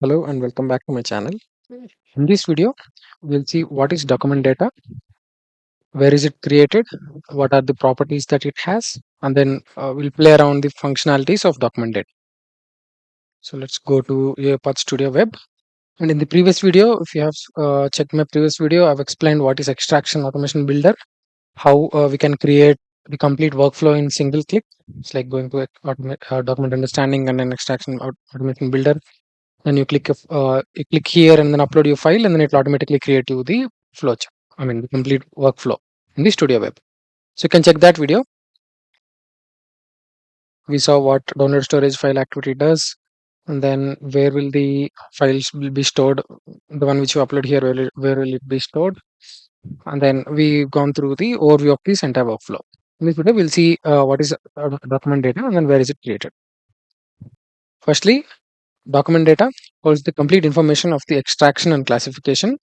Hello and welcome back to my channel. In this video, we'll see what is document data, where is it created, what are the properties that it has, and then we'll play around the functionalities of document data. So let's go to UiPath Studio Web. And in the previous video, if you have checked my previous video, I've explained what is extraction automation builder, how we can create the complete workflow in single click. It's like going to document understanding and then extraction automation builder. Then you click here and then upload your file, and then it will automatically create you the flowchart. I mean the complete workflow in the Studio Web. So you can check that video. We saw what download storage file activity does, and then where will the files will be stored. The one which you upload here, where will it be stored? And then we've gone through the overview of this entire workflow. In this video, we'll see what is document data and then where is it created. Firstly, document data holds the complete information of the extraction and classification,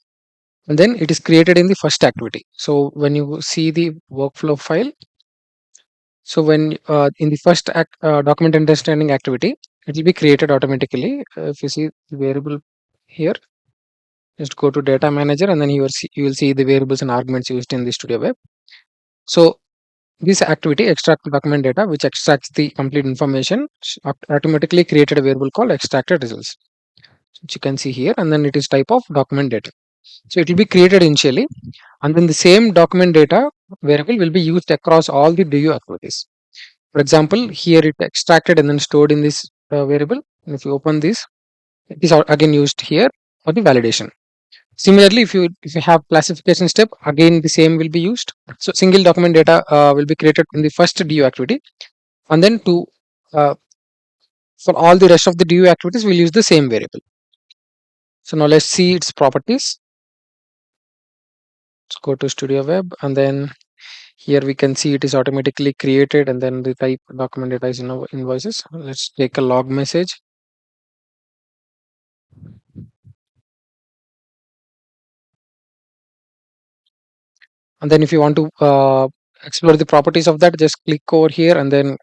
and then it is created in the first activity. So when you see the workflow file, so when in the first document understanding activity, it will be created automatically. If you see the variable here, just go to data manager, and then you will see the variables and arguments used in the Studio Web. So this activity, extract document data, which extracts the complete information, automatically created a variable called extracted results, which you can see here, and then it is type of document data. So it will be created initially, and then the same document data variable will be used across all the DU activities. For example, here it extracted and then stored in this variable. And if you open this, it is again used here for the validation. Similarly, if you have classification step, again the same will be used. So single document data will be created in the first DU activity, and then uh, for all the rest of the DU activities, we'll use the same variable. So now let's see its properties. Let's go to Studio Web, and then here we can see it is automatically created, and then the type document data is invoices. Let's take a log message. And then if you want to explore the properties of that, just click over here, and then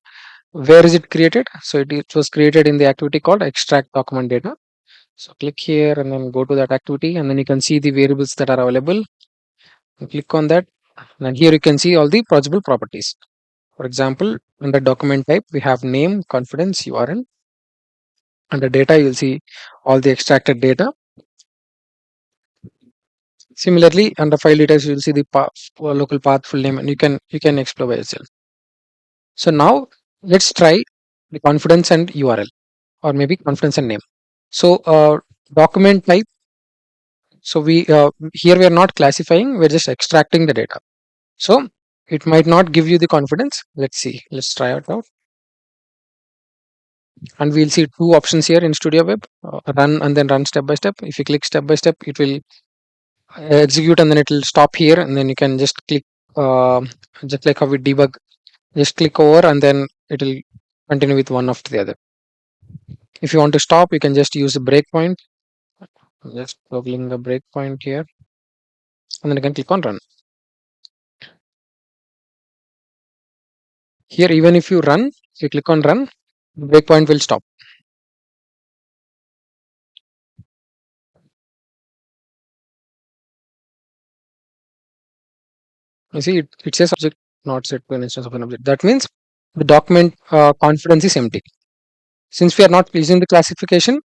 where is it created? So it was created in the activity called extract document data. So click here and then go to that activity, and then you can see the variables that are available. You click on that, and here you can see all the possible properties. For example, under document type, we have name, confidence, URL. Under data, you'll see all the extracted data. Similarly, under file details, you'll see the local path, full name, and you can explore by yourself. So now let's try the confidence and URL, or maybe confidence and name. So document type. So we here we are not classifying; we're just extracting the data. So it might not give you the confidence. Let's see. Let's try it out. And we'll see two options here in Studio Web: run and then run step by step. If you click step by step, it will execute, and then it will stop here, and then you can just click just like how we debug, just click over, and then it will continue with one after the other. If you want to stop, you can just use a breakpoint. Just toggling the breakpoint here, and then you can click on run. Here, even if you run, if you click on run, the breakpoint will stop. You see, it says object not set to an instance of an object. That means the document confidence is empty. Since we are not using the classification,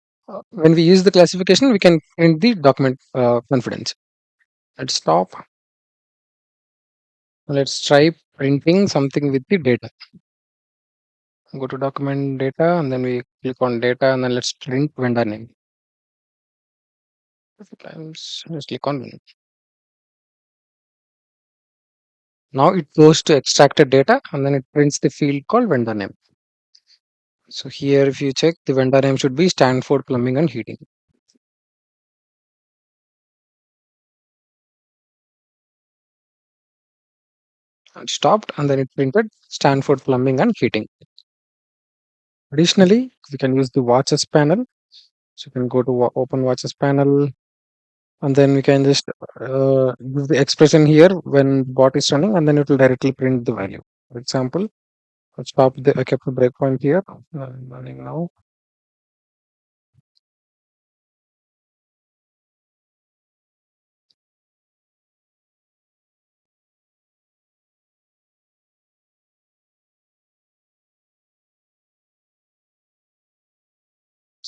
when we use the classification, we can print the document confidence. Let's stop. Let's try printing something with the data. Go to document data, and then we click on data, and then let's print vendor name. Let's click on vendor. Now it goes to extracted data, and then it prints the field called vendor name. So here, if you check, the vendor name should be Stanford Plumbing and Heating. And stopped, and then it printed Stanford Plumbing and Heating. Additionally, we can use the watches panel. So you can go to open watches panel, and then we can just use the expression here when bot is running, and then it will directly print the value. For example, I kept the breakpoint here. Running now.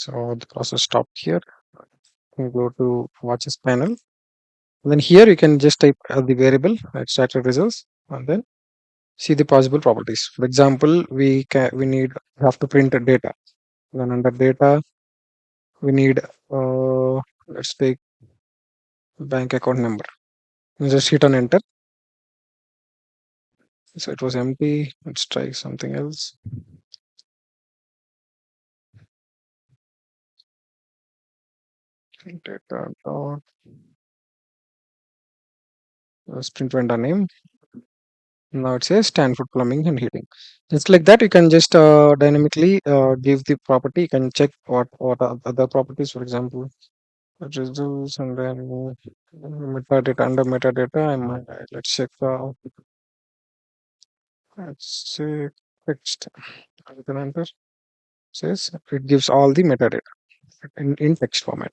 So the process stopped here. You go to watches panel. And then here you can just type the variable extracted results and then see the possible properties. For example, we have to print a data. Then under data we need let's take bank account number. You just hit on enter. So it was empty. Let's try something else. Data dot print vendor name. Now it says Stanford Plumbing and Heating. Just like that, you can just dynamically give the property. You can check what are other properties, for example, results, and then metadata. Under metadata, let's check. Let's say text. I can enter. Says it gives all the metadata in text format.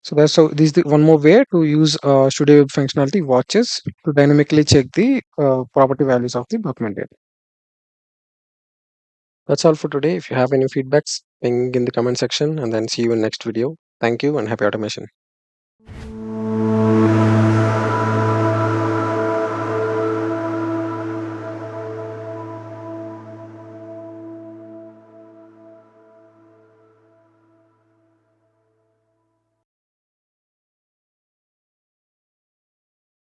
So that's so. This is the one more way to use Studio Web functionality watches to dynamically check the property values of the document data. That's all for today. If you have any feedbacks, ping in the comment section and then see you in next video. Thank you and happy automation.